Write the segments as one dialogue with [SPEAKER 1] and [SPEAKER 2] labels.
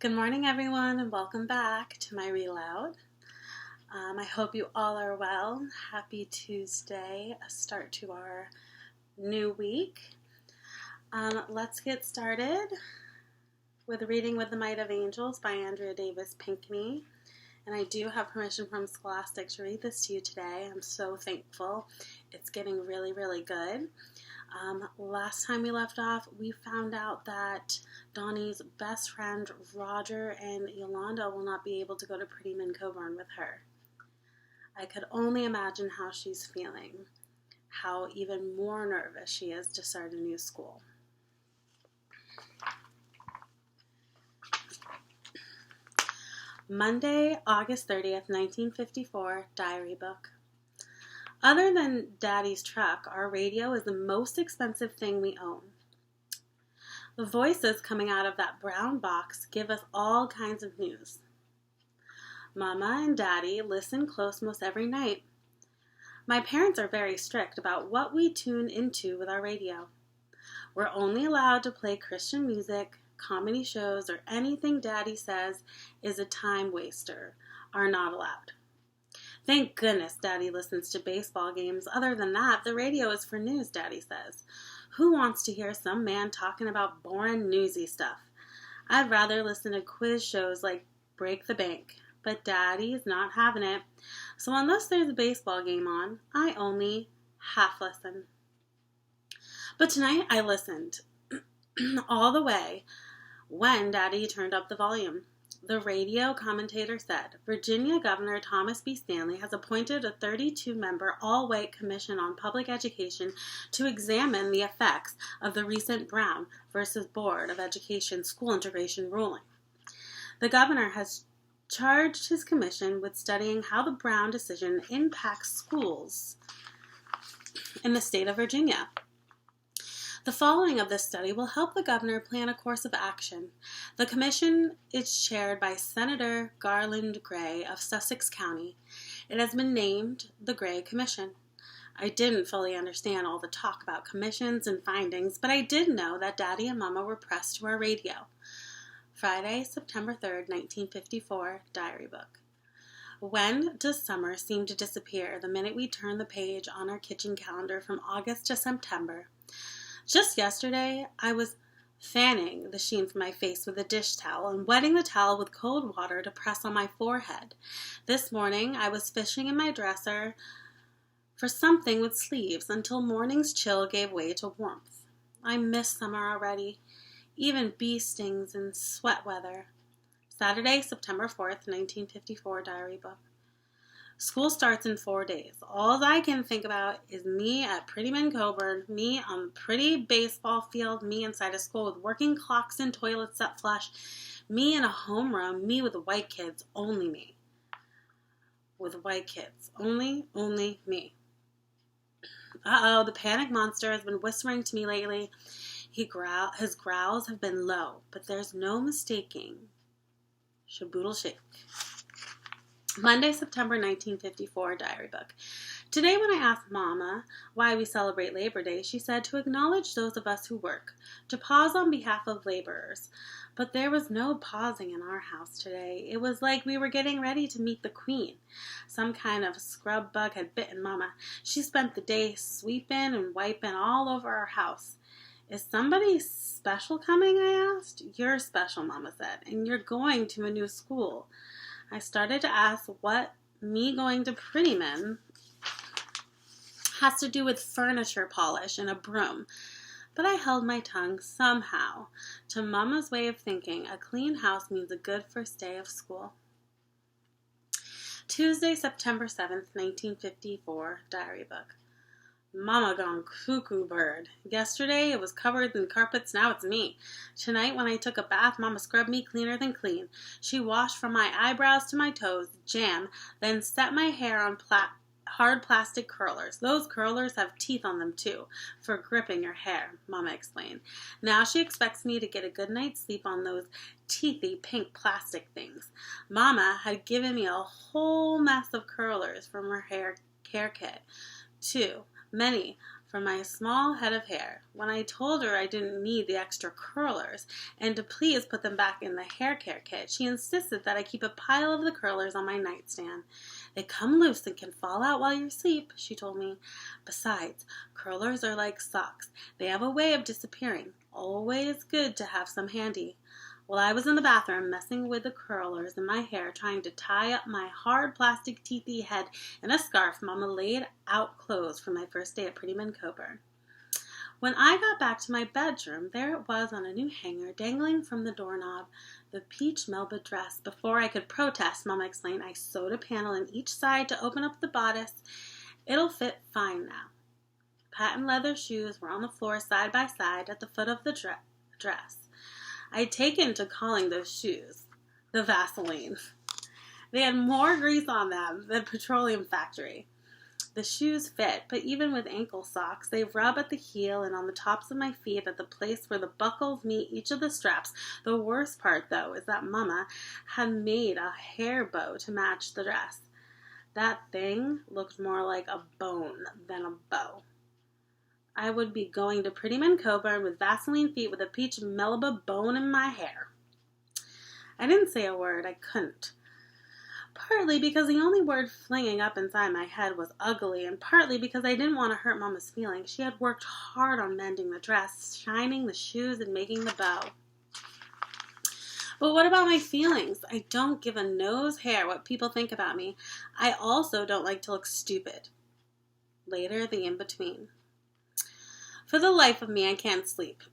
[SPEAKER 1] Good morning, everyone, and welcome back to my reload. I hope you all are well. Happy Tuesday, a start to our new week. Let's get started with Reading with the Might of Angels by Andrea Davis Pinkney. And I do have permission from Scholastic to read this to you today. I'm so thankful. It's getting really, really good. Last time we left off, we found out that Dawnie's best friend Roger and Yolanda will not be able to go to Prettyman Coburn with her. I could only imagine how she's feeling, how even more nervous she is to start a new school. Monday, August 30th, 1954, diary book. Other than Daddy's truck, our radio is the most expensive thing we own. The voices coming out of that brown box give us all kinds of news. Mama and Daddy listen close most every night. My parents are very strict about what we tune into with our radio. We're only allowed to play Christian music, comedy shows, or anything Daddy says is a time waster are not allowed. Thank goodness Daddy listens to baseball games. Other than that, the radio is for news, Daddy says. Who wants to hear some man talking about boring newsy stuff? I'd rather listen to quiz shows like Break the Bank. But Daddy's not having it. So unless there's a baseball game on, I only half listen. But tonight I listened all the way when Daddy turned up the volume. The radio commentator said, Virginia Governor Thomas B. Stanley has appointed a 32-member all-white commission on public education to examine the effects of the recent Brown versus Board of Education school integration ruling. The governor has charged his commission with studying how the Brown decision impacts schools in the state of Virginia. The following of this study will help the governor plan a course of action. The commission is chaired by Senator Garland Gray of Sussex County. It has been named the Gray Commission. I didn't fully understand all the talk about commissions and findings, but I did know that Daddy and Mama were pressed to our radio. Friday, September 3rd, 1954, diary book. When does summer seem to disappear the minute we turn the page on our kitchen calendar from August to September? Just yesterday, I was fanning the sheen from my face with a dish towel and wetting the towel with cold water to press on my forehead. This morning, I was fishing in my dresser for something with sleeves until morning's chill gave way to warmth. I miss summer already, even bee stings in sweat weather. Saturday, September 4th, 1954, diary book. School starts in 4 days. All I can think about is me at Prettyman Coburn, me on the pretty baseball field, me inside a school with working clocks and toilets set flush, me in a homeroom, me with white kids, only me. With white kids, only me. Uh-oh, the panic monster has been whispering to me lately. His growls have been low, but there's no mistaking. Shaboodle shake. Monday, September 1954, diary book. Today when I asked Mama why we celebrate Labor Day, she said to acknowledge those of us who work, to pause on behalf of laborers. But there was no pausing in our house today. It was like we were getting ready to meet the Queen. Some kind of scrub bug had bitten Mama. She spent the day sweeping and wiping all over our house. Is somebody special coming, I asked. You're special, Mama said, and you're going to a new school. I started to ask what me going to Prettyman has to do with furniture polish and a broom, but I held my tongue somehow. To Mama's way of thinking, a clean house means a good first day of school. Tuesday, September 7th, 1954, diary book. Mama gone cuckoo bird. Yesterday it was covered in carpets, now it's me. Tonight when I took a bath, Mama scrubbed me cleaner than clean. She washed from my eyebrows to my toes, jam, then set my hair on hard plastic curlers. Those curlers have teeth on them too, for gripping your hair, Mama explained. Now she expects me to get a good night's sleep on those teethy pink plastic things. Mama had given me a whole mess of curlers from her hair care kit, too. Many for my small head of hair. When I told her I didn't need the extra curlers and to please put them back in the hair care kit, she insisted that I keep a pile of the curlers on my nightstand. They come loose and can fall out while you sleep, she told me. Besides, curlers are like socks. They have a way of disappearing. Always good to have some handy. While I was in the bathroom messing with the curlers in my hair, trying to tie up my hard plastic teethy head in a scarf, Mama laid out clothes for my first day at Pretty Man Coburn. When I got back to my bedroom, there it was on a new hanger, dangling from the doorknob, the peach Melba dress. Before I could protest, Mama explained, I sewed a panel in each side to open up the bodice. It'll fit fine now. Patent leather shoes were on the floor side by side at the foot of the dress. I'd taken to calling those shoes the Vaseline. They had more grease on them than Petroleum Factory. The shoes fit, but even with ankle socks, they rub at the heel and on the tops of my feet at the place where the buckles meet each of the straps. The worst part, though, is that Mama had made a hair bow to match the dress. That thing looked more like a bone than a bow. I would be going to Pretty Man Coburn with Vaseline feet with a peach Melba bone in my hair. I didn't say a word. I couldn't. Partly because the only word flinging up inside my head was ugly, and partly because I didn't want to hurt Mama's feelings. She had worked hard on mending the dress, shining the shoes, and making the bow. But what about my feelings? I don't give a nose hair what people think about me. I also don't like to look stupid. Later, the in-between. For the life of me, I can't sleep.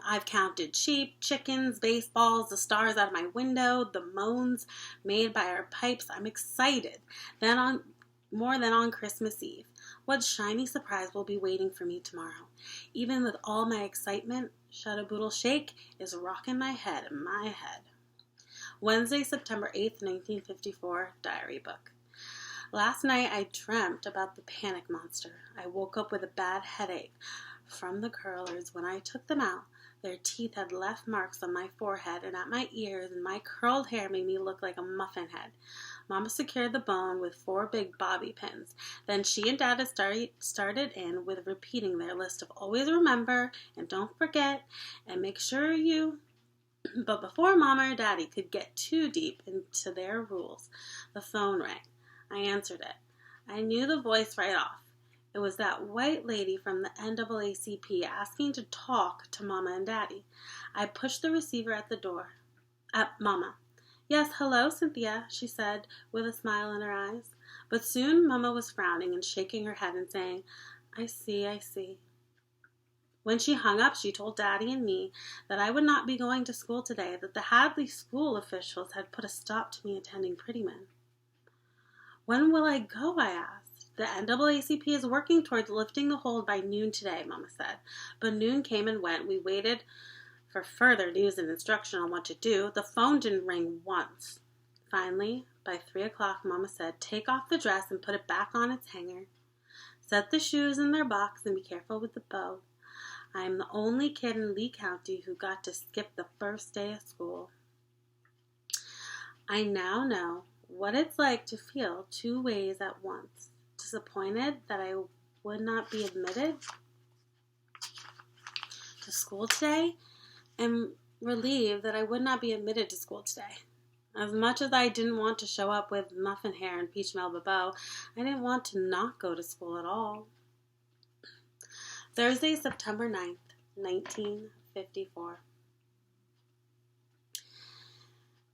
[SPEAKER 1] I've counted sheep, chickens, baseballs, the stars out of my window, the moans made by our pipes. I'm excited more than on Christmas Eve. What shiny surprise will be waiting for me tomorrow? Even with all my excitement, Shadaboodle Shake is rocking my head in my head. Wednesday, September 8th, 1954, diary book. Last night I dreamt about the panic monster. I woke up with a bad headache from the curlers. When I took them out, their teeth had left marks on my forehead and at my ears, and my curled hair made me look like a muffin head. Mama secured the bone with 4 big bobby pins. Then she and Dad started in with repeating their list of always remember and don't forget and make sure you... But before Mama or Daddy could get too deep into their rules, the phone rang. I answered it. I knew the voice right off. It was that white lady from the NAACP asking to talk to Mama and Daddy. I pushed the receiver at the door. At Mama. Yes, hello, Cynthia, she said with a smile in her eyes. But soon Mama was frowning and shaking her head and saying, I see. When she hung up, she told Daddy and me that I would not be going to school today, that the Hadley school officials had put a stop to me attending Pretty Man. When will I go? I asked. The NAACP is working towards lifting the hold by noon today, Mama said. But noon came and went. We waited for further news and instruction on what to do. The phone didn't ring once. Finally, by 3 o'clock, Mama said, take off the dress and put it back on its hanger. Set the shoes in their box and be careful with the bow. I am the only kid in Lee County who got to skip the first day of school. I now know what it's like to feel 2 ways at once. Disappointed that I would not be admitted to school today, and relieved that I would not be admitted to school today. As much as I didn't want to show up with muffin hair and peach Melba bow, I didn't want to not go to school at all. Thursday, September 9th, 1954.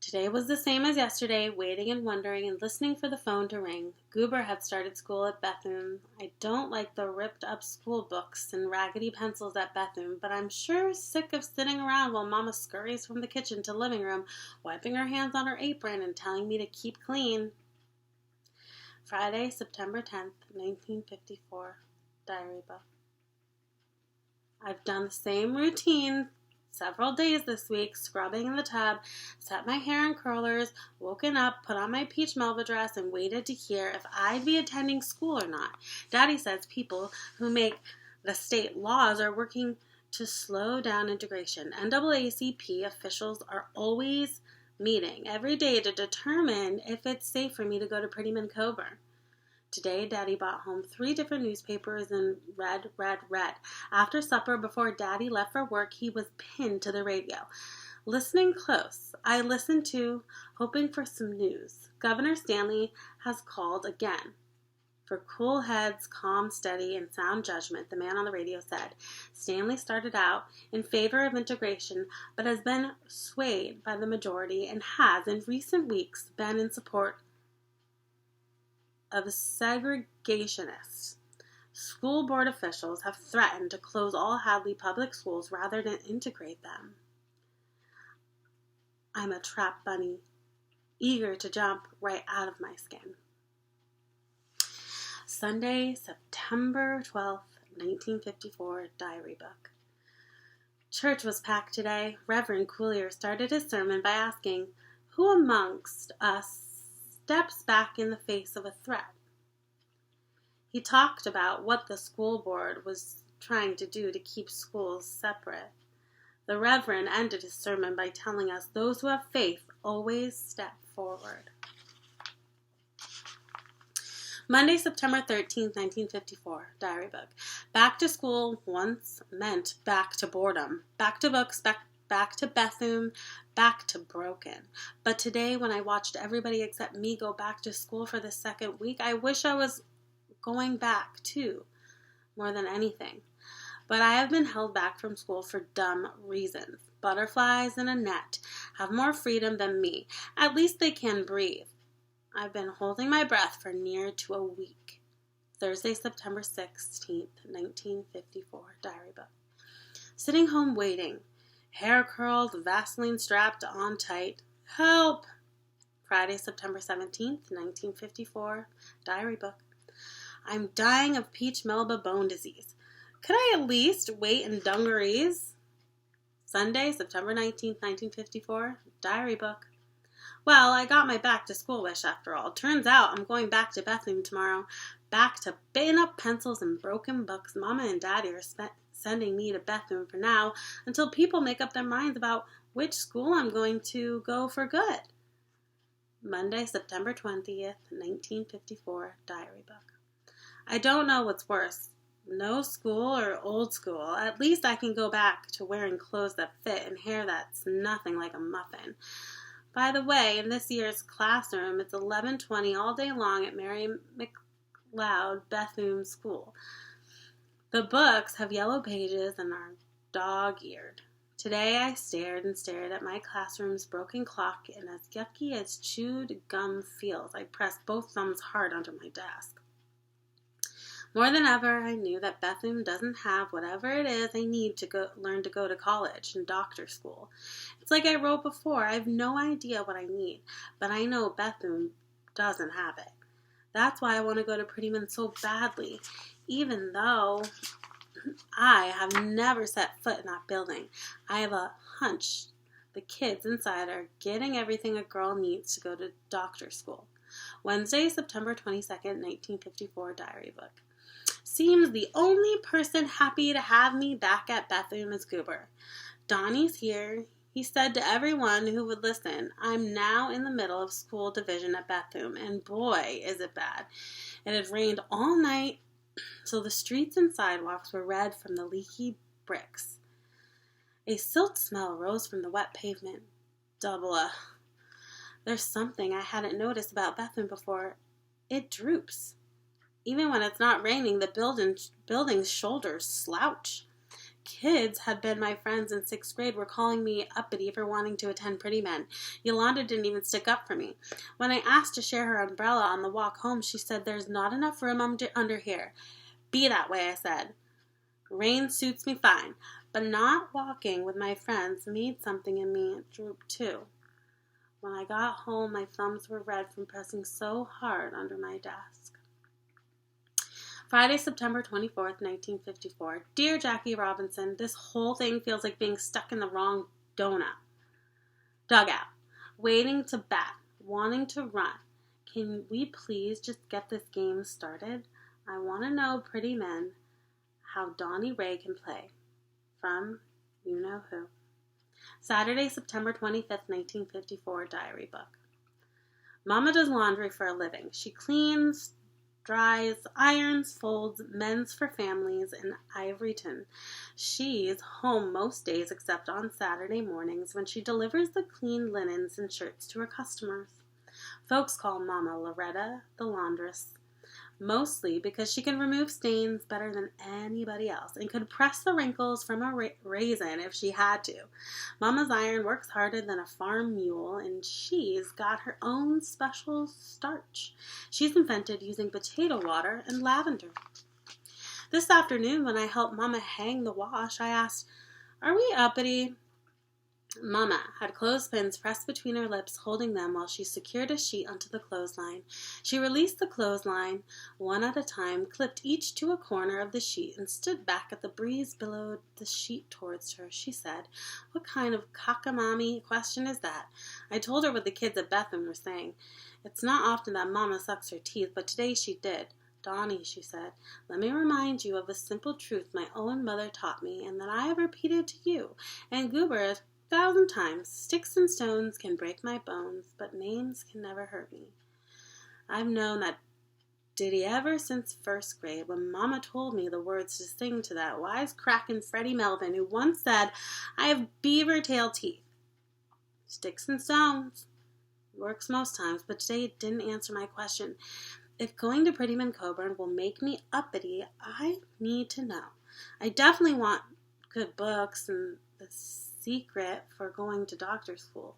[SPEAKER 1] Today was the same as yesterday, waiting and wondering and listening for the phone to ring. Goober had started school at Bethune. I don't like the ripped-up school books and raggedy pencils at Bethune, but I'm sure sick of sitting around while Mama scurries from the kitchen to living room, wiping her hands on her apron and telling me to keep clean. Friday, September 10th, 1954, diary book. I've done the same routine several days this week, scrubbing in the tub, set my hair in curlers, woken up, put on my peach Melba dress, and waited to hear if I'd be attending school or not. Daddy says people who make the state laws are working to slow down integration. NAACP officials are always meeting every day to determine if it's safe for me to go to Pretty Man Coburn. Today, Daddy brought home 3 different newspapers and read. After supper, before Daddy left for work, he was pinned to the radio. Listening close, I listened to, hoping for some news. Governor Stanley has called again. For cool heads, calm, steady, and sound judgment, the man on the radio said. Stanley started out in favor of integration, but has been swayed by the majority and has, in recent weeks, been in support of segregationists. School board officials have threatened to close all Hadley public schools rather than integrate them. I'm a trap bunny, eager to jump right out of my skin. Sunday, September 12th, 1954, diary book. Church was packed today. Reverend Coulier started his sermon by asking, "Who amongst us steps back in the face of a threat?" He talked about what the school board was trying to do to keep schools separate. The Reverend ended his sermon by telling us those who have faith always step forward. Monday, September 13th, 1954, diary book. Back to school once meant back to boredom, back to books, back to Bethune, back to broken. But today, when I watched everybody except me go back to school for the second week, I wish I was going back too, more than anything. But I have been held back from school for dumb reasons. Butterflies in a net have more freedom than me. At least they can breathe. I've been holding my breath for near to a week. Thursday, September 16th, 1954, diary book. Sitting home waiting. Hair curled, Vaseline strapped on tight. Help! Friday, September 17th, 1954, diary book. I'm dying of peach melba bone disease. Could I at least wait in dungarees? Sunday, September 19th, 1954, diary book. Well, I got my back to school wish after all. Turns out I'm going back to Bethune tomorrow. Back to bitten up pencils and broken books. Mama and Daddy are sending me to Bethune for now until people make up their minds about which school I'm going to go for good. Monday, September 20th, 1954, diary book. I don't know what's worse, no school or old school. At least I can go back to wearing clothes that fit and hair that's nothing like a muffin. By the way, in this year's classroom, it's 11:20 all day long at Mary McLeod Bethune School. The books have yellow pages and are dog-eared. Today I stared and stared at my classroom's broken clock, and as yucky as chewed gum feels, I pressed both thumbs hard onto my desk. More than ever, I knew that Bethune doesn't have whatever it is I need to learn to go to college and doctor school. It's like I wrote before, I have no idea what I need, but I know Bethune doesn't have it. That's why I want to go to Prettyman so badly, even though I have never set foot in that building. I have a hunch the kids inside are getting everything a girl needs to go to doctor school. Wednesday, September 22nd, 1954, diary book. Seems the only person happy to have me back at Bethune is Goober. Dawnie's here. He said to everyone who would listen, I'm now in the middle of school division at Bethune, and boy, is it bad. It had rained all night, so the streets and sidewalks were red from the leaky bricks. A silt smell rose from the wet pavement. There's something I hadn't noticed about Bethune before. It droops. Even when it's not raining, the building's shoulders slouch. Kids had been my friends in 6th grade were calling me uppity for wanting to attend Prettyman. Yolanda didn't even stick up for me. When I asked to share her umbrella on the walk home, she said, there's not enough room under here. Be that way, I said. Rain suits me fine, but not walking with my friends made something in me droop too. When I got home, my thumbs were red from pressing so hard under my desk. Friday, September 24th, 1954. Dear Jackie Robinson, this whole thing feels like being stuck in the wrong dugout, waiting to bat, wanting to run. Can we please just get this game started? I want to know, pretty men, how Dawnie Ray can play. From you know who. Saturday, September 25th, 1954, diary book. Mama does laundry for a living. She cleans dries, irons, folds, mends for families in Ivoryton. She's home most days except on Saturday mornings when she delivers the clean linens and shirts to her customers. Folks call Mama Loretta the laundress, mostly because she can remove stains better than anybody else and could press the wrinkles from a raisin if she had to. Mama's iron works harder than a farm mule, and she's got her own special starch she's invented using potato water and lavender. This afternoon, when I helped Mama hang the wash, I asked, "Are we uppity?" Mama had clothespins pressed between her lips, holding them while she secured a sheet onto the clothesline. She released the clothesline one at a time, clipped each to a corner of the sheet, and stood back as the breeze billowed the sheet towards her. She said, "What kind of cockamamie question is that?" I told her what the kids at Bethlehem were saying. "It's not often that Mama sucks her teeth, but today she did." "Dawnie," she said, "let me remind you of a simple truth my own mother taught me, and that I have repeated to you and Goober 1,000 times. Sticks and stones can break my bones, but names can never hurt me." I've known that ditty ever since first grade, when Mama told me the words to sing to that wise-cracking Freddie Melvin, who once said, "I have beaver tail teeth." Sticks and stones works most times, but today it didn't answer my question. If going to Prettyman Coburn will make me uppity, I need to know. I definitely want good books and the secret for going to doctor school,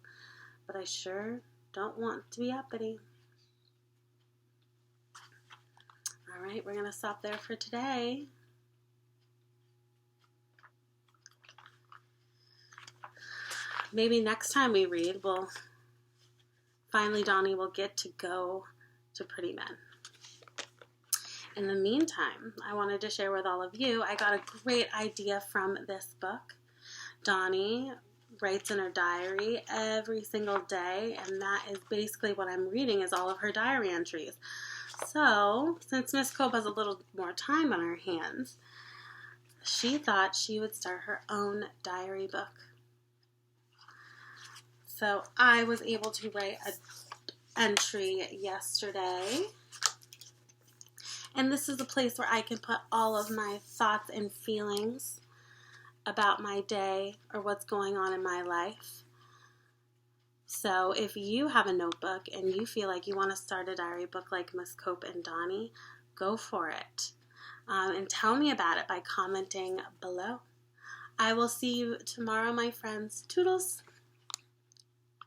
[SPEAKER 1] but I sure don't want to be uppity. All right, we're going to stop there for today. Maybe next time we read, Dawnie will get to go to Prettyman. In the meantime, I wanted to share with all of you, I got a great idea from this book. Dawnie writes in her diary every single day, and that is basically what I'm reading is all of her diary entries. So, since Miss Cope has a little more time on her hands, she thought she would start her own diary book. So, I was able to write an entry yesterday, and this is a place where I can put all of my thoughts and feelings about my day or what's going on in my life. So if you have a notebook and you feel like you want to start a diary book like Miss Cope and Dawnie, go for it. And tell me about it by commenting below. I will see you tomorrow, my friends. Toodles!